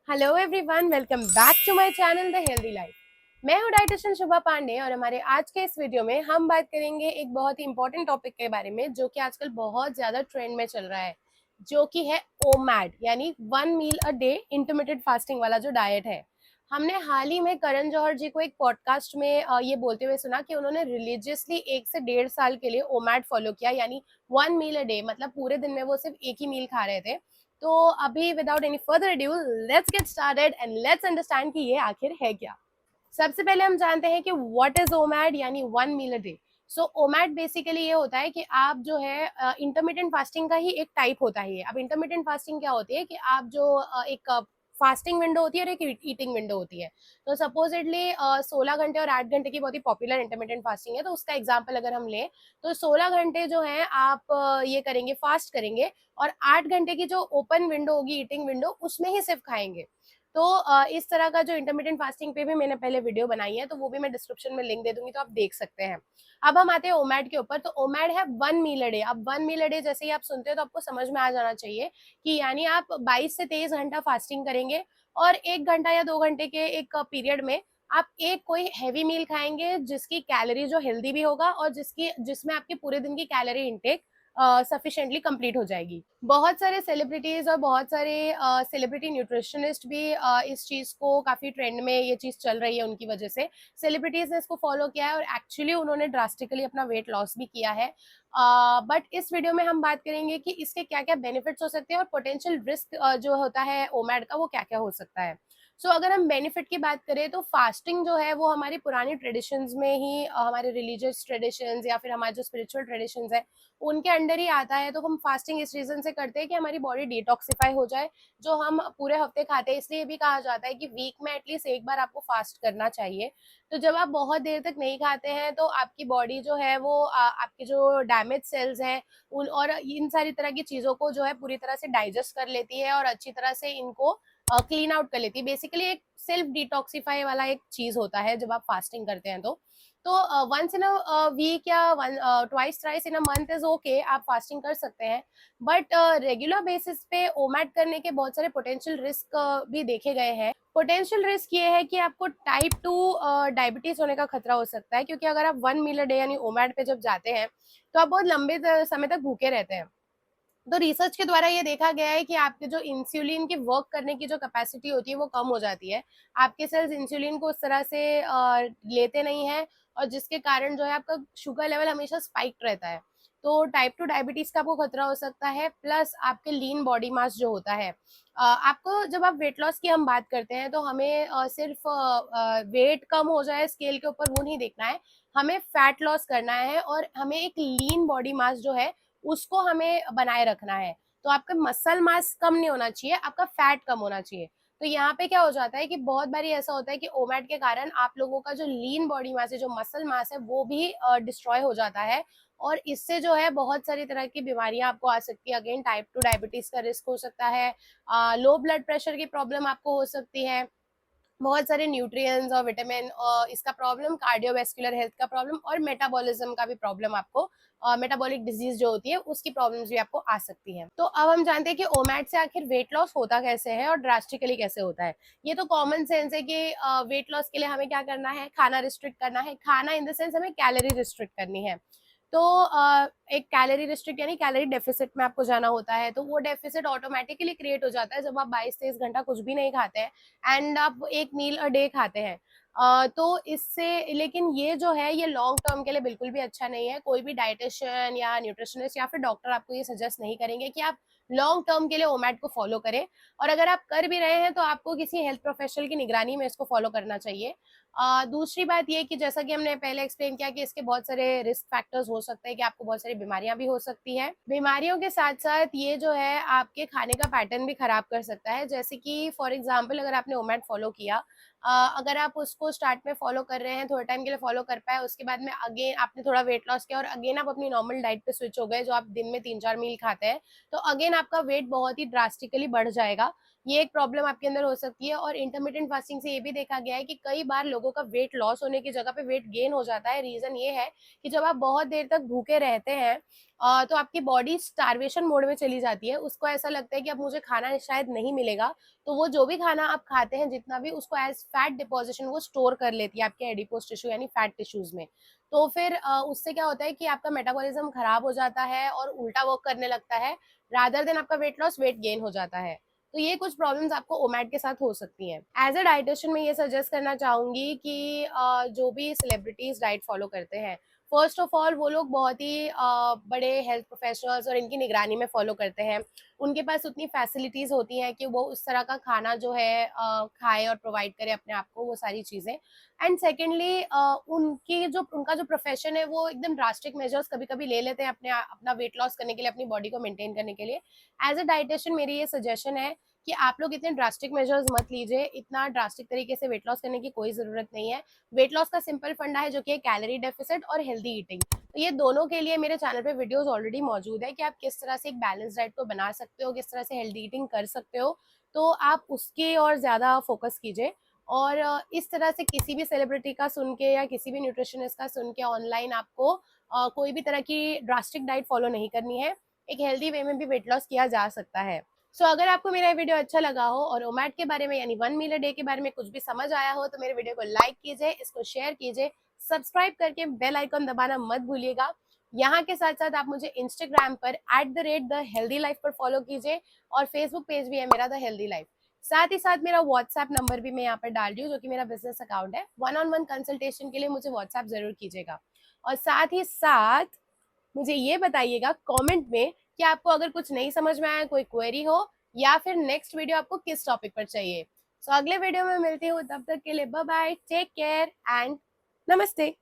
Hello everyone, welcome back to my channel the healthy life. मैं हूँ dietitian शुभा पांडे और हमारे आज के इस वीडियो में हम बात करेंगे एक बहुत ही इंपॉर्टेंट टॉपिक के बारे में जो कि आजकल बहुत ज्यादा ट्रेंड में चल रहा है, जो कि है ओमैड यानी 1 meal a day intermittent fasting वाला जो डाइट है। हमने हाल ही में करण जौहर जी को एक पॉडकास्ट में ये बोलते हुए सुना कि उन्होंने रिलीजियसली 1 से 1.5 साल के लिए ओमैड फॉलो किया, यानी 1 मील अ डे, मतलब पूरे दिन में वो सिर्फ एक ही मील खा रहे थे। तो अभी without any further adieu, let's get started and let's understand कि ये आखिर है क्या। सबसे पहले हम जानते हैं कि व्हाट इज ओमैड यानी 1 meal a day. So OMAD basically ये होता है कि आप जो है इंटरमीडियंट फास्टिंग का ही एक टाइप होता है। अब इंटरमीडियंट फास्टिंग क्या होती है कि आप जो एक फास्टिंग विंडो होती है और एक ईटिंग विंडो होती है। तो सपोजिटली 16 घंटे और 8 घंटे की बहुत ही पॉपुलर इंटरमीडियंट फास्टिंग है, तो उसका एग्जाम्पल अगर हम लें तो 16 घंटे जो है आप ये करेंगे, फास्ट करेंगे, और 8 घंटे की जो ओपन विंडो होगी, ईटिंग विंडो, उसमें ही सिर्फ खाएंगे। तो इस तरह का जो इंटरमीडियंट फास्टिंग पे भी मैंने पहले वीडियो बनाई है, तो वो भी मैं डिस्क्रिप्शन में लिंक दे दूंगी, तो आप देख सकते हैं। अब हम आते हैं ओमैड के ऊपर। तो ओमैड है 1 मील अ डे। अब 1 मील अ डे जैसे ही आप सुनते हो तो आपको समझ में आ जाना चाहिए कि यानी आप 22 से 23 घंटा फास्टिंग करेंगे और 1 घंटा या 2 घंटे के एक पीरियड में आप एक कोई हैवी मील खाएंगे जिसकी कैलोरी जो हेल्दी भी होगा और जिसमें आपके पूरे दिन की कैलोरी इंटेक सफिशिएंटली कंप्लीट हो जाएगी। बहुत सारे सेलिब्रिटीज और बहुत सारे सेलिब्रिटी न्यूट्रिशनिस्ट भी इस चीज को, काफी ट्रेंड में ये चीज चल रही है उनकी वजह से, सेलिब्रिटीज ने इसको फॉलो किया है और एक्चुअली उन्होंने ड्रास्टिकली अपना वेट लॉस भी किया है। बट इस वीडियो में हम बात करेंगे कि इसके क्या क्या बेनिफिट्स हो सकते हैं और पोटेंशियल रिस्क जो होता है ओमैड का, वो क्या क्या हो सकता है। अगर हम बेनिफिट की बात करें तो फास्टिंग जो है वो हमारी पुरानी ट्रेडिशंस में ही, हमारे रिलीजियस ट्रेडिशंस या फिर हमारे जो स्पिरिचुअल ट्रेडिशंस है उनके अंडर ही आता है। तो हम फास्टिंग इस रीजन से करते हैं कि हमारी बॉडी डिटॉक्सिफाई हो जाए। जो हम पूरे हफ्ते खाते हैं, इसलिए भी कहा जाता है कि वीक में एटलीस्ट एक बार आपको फास्ट करना चाहिए। तो जब आप बहुत देर तक नहीं खाते हैं तो आपकी बॉडी जो है वो आपके जो डैमेज सेल्स हैं उन और इन सारी तरह की चीजों को जो है पूरी तरह से डाइजेस्ट कर लेती है और अच्छी तरह से इनको क्लीन आउट कर लेती है। बेसिकली एक सेल्फ डिटॉक्सिफाई वाला एक चीज होता है जब आप फास्टिंग करते हैं। तो वंस इन अ वीक या twice thrice in a month is okay, आप फास्टिंग कर सकते हैं। बट रेगुलर बेसिस पे ओमैड करने के बहुत सारे पोटेंशियल रिस्क भी देखे गए हैं। पोटेंशियल रिस्क ये है कि आपको टाइप 2 डायबिटीज होने का खतरा हो सकता है, क्योंकि अगर आप 1 मील अ डे यानी ओमैड पे जब जाते हैं तो आप बहुत लंबे समय तक भूखे रहते हैं। तो रिसर्च के द्वारा ये देखा गया है कि आपके जो इंसुलिन की वर्क करने की जो कैपेसिटी होती है वो कम हो जाती है। आपके सेल्स इंसुलिन को उस तरह से लेते नहीं है, और जिसके कारण जो है आपका शुगर लेवल हमेशा स्पाइक्ड रहता है। तो टाइप 2 डायबिटीज का आपको खतरा हो सकता है, प्लस आपके लीन बॉडी मास जो होता है। आपको जब आप वेट लॉस की हम बात करते हैं तो हमें सिर्फ वेट कम हो जाए स्केल के ऊपर वो नहीं देखना है, हमें फैट लॉस करना है और हमें एक लीन बॉडी मास जो है उसको हमें बनाए रखना है। तो आपका मसल मास कम नहीं होना चाहिए, आपका फैट कम होना चाहिए। तो यहाँ पे क्या हो जाता है कि बहुत बारी ऐसा होता है कि ओमैड के कारण आप लोगों का जो लीन बॉडी मास है, जो मसल मास है, वो भी डिस्ट्रॉय हो जाता है। और इससे जो है बहुत सारी तरह की बीमारियां आपको आ सकती है। अगेन टाइप 2 डायबिटीज का रिस्क हो सकता है, लो ब्लड प्रेशर की प्रॉब्लम आपको हो सकती है, बहुत सारे न्यूट्रिएंट्स और विटामिन इसका प्रॉब्लम, कार्डियोवैस्कुलर हेल्थ का प्रॉब्लम और मेटाबॉलिज्म का भी प्रॉब्लम आपको, मेटाबॉलिक डिजीज जो होती है उसकी प्रॉब्लम्स भी आपको आ सकती हैं। तो अब हम जानते हैं कि ओमैड से आखिर वेट लॉस होता कैसे है और ड्रास्टिकली कैसे होता है। ये तो कॉमन सेंस है कि वेट लॉस के लिए हमें क्या करना है, खाना रिस्ट्रिक्ट करना है। खाना इन द सेंस हमें कैलोरी रिस्ट्रिक्ट करनी है। तो एक कैलोरी रिस्ट्रिक्ट यानी कैलोरी डेफिसिट में आपको जाना होता है। तो वो डेफिसिट ऑटोमेटिकली क्रिएट हो जाता है जब आप 22-23 घंटा कुछ भी नहीं खाते हैं एंड आप 1 मील अ डे खाते हैं। तो इससे, लेकिन ये जो है ये लॉन्ग टर्म के लिए बिल्कुल भी अच्छा नहीं है। कोई भी डाइटिशियन या न्यूट्रिशनिस्ट या फिर डॉक्टर आपको ये सजेस्ट नहीं करेंगे कि आप लॉन्ग टर्म के लिए ओमैड को फॉलो करें। और अगर आप कर भी रहे हैं तो आपको किसी हेल्थ प्रोफेशनल की निगरानी में इसको फॉलो करना चाहिए। दूसरी बात ये कि जैसा कि हमने पहले एक्सप्लेन किया कि इसके बहुत सारे रिस्क फैक्टर्स हो सकते हैं, कि आपको बहुत सारी बीमारियां भी हो सकती है। बीमारियों के साथ साथ ये जो है आपके खाने का पैटर्न भी खराब कर सकता है। जैसे कि फॉर एग्जाम्पल अगर आपने ओमैड फॉलो किया, अगर आप उसको स्टार्ट में फॉलो कर रहे हैं, थोड़े टाइम के लिए फॉलो कर पाए, उसके बाद में अगेन आपने थोड़ा वेट लॉस किया और अगेन आप अपनी नॉर्मल डाइट पे स्विच हो गए जो आप दिन में 3-4 मील खाते हैं, तो अगेन आपका वेट बहुत ही ड्रास्टिकली बढ़ जाएगा। ये एक प्रॉब्लम आपके अंदर हो सकती है। और इंटरमिटेंट फास्टिंग से ये भी देखा गया है कि कई बार लोगों का वेट लॉस होने की जगह पे वेट गेन हो जाता है। रीजन ये है कि जब आप बहुत देर तक भूखे रहते हैं तो आपकी बॉडी स्टार्वेशन मोड में चली जाती है। उसको ऐसा लगता है कि अब मुझे खाना शायद नहीं मिलेगा, तो वो जो भी खाना आप खाते हैं जितना भी, उसको एज फैट डिपोजिशन वो स्टोर कर लेती है आपके एडिपोज टिश्यू यानी फैट टिश्यूज में। तो फिर उससे क्या होता है कि आपका मेटाबॉलिज्म खराब हो जाता है और उल्टा वर्क करने लगता है। रादर देन आपका वेट लॉस, वेट गेन हो जाता है। तो ये कुछ प्रॉब्लम्स आपको ओमैट के साथ हो सकती हैं। एज अ डाइटिशियन मैं ये सजेस्ट करना चाहूंगी कि जो भी सेलिब्रिटीज डाइट फॉलो करते हैं, फर्स्ट ऑफ ऑल वो लोग बहुत ही बड़े हेल्थ प्रोफेशनल्स और इनकी निगरानी में फॉलो करते हैं। उनके पास उतनी फैसिलिटीज होती हैं कि वो उस तरह का खाना जो है खाए और प्रोवाइड करे अपने आप को, वो सारी चीजें। एंड सेकेंडली उनका जो प्रोफेशन है वो एकदम ड्रास्टिक मेजर्स कभी कभी ले लेते हैं अपना वेट लॉस करने के लिए, अपनी बॉडी को मेंटेन करने के लिए। एज अ डाइटिशियन मेरी ये सजेशन है कि आप लोग इतने ड्रास्टिक मेजर्स मत लीजिए। इतना ड्रास्टिक तरीके से वेट लॉस करने की कोई जरूरत नहीं है। वेट लॉस का सिंपल फंडा है जो कि कैलोरी डेफिसिट और हेल्दी ईटिंग। तो ये दोनों के लिए मेरे चैनल पे वीडियोस ऑलरेडी मौजूद है कि आप किस तरह से एक बैलेंस डाइट को बना सकते हो, किस तरह से हेल्दी ईटिंग कर सकते हो। तो आप उसके और ज्यादा फोकस कीजिए। और इस तरह से किसी भी सेलिब्रिटी का सुन के या किसी भी न्यूट्रिशनिस्ट का सुन के ऑनलाइन आपको कोई भी तरह की ड्रास्टिक डाइट फॉलो नहीं करनी है। एक हेल्दी वे में भी वेट लॉस किया जा सकता है। अगर आपको मेरा वीडियो अच्छा लगा हो और ओमैट के बारे में यानी 1 मील अ डे के बारे में कुछ भी समझ आया हो, तो मेरे वीडियो को लाइक कीजिए, इसको शेयर कीजिए, सब्सक्राइब करके बेल आइकन दबाना मत भूलिएगा। यहाँ के साथ साथ आप मुझे इंस्टाग्राम पर @the_healthy_life पर फॉलो कीजिए और फेसबुक पेज भी है मेरा द हेल्दी लाइफ। साथ ही साथ मेरा व्हाट्सएप नंबर भी मैं यहाँ पर डाल रही हूँ जो कि मेरा बिजनेस अकाउंट है। 1-on-1 कंसल्टेशन के लिए मुझे व्हाट्सएप जरूर कीजिएगा। और साथ ही साथ मुझे ये बताइएगा कमेंट में कि आपको अगर कुछ नहीं समझ में आया, कोई क्वेरी हो, या फिर नेक्स्ट वीडियो आपको किस टॉपिक पर चाहिए। अगले वीडियो में मिलती हूँ, तब तक के लिए bye bye, take care and नमस्ते।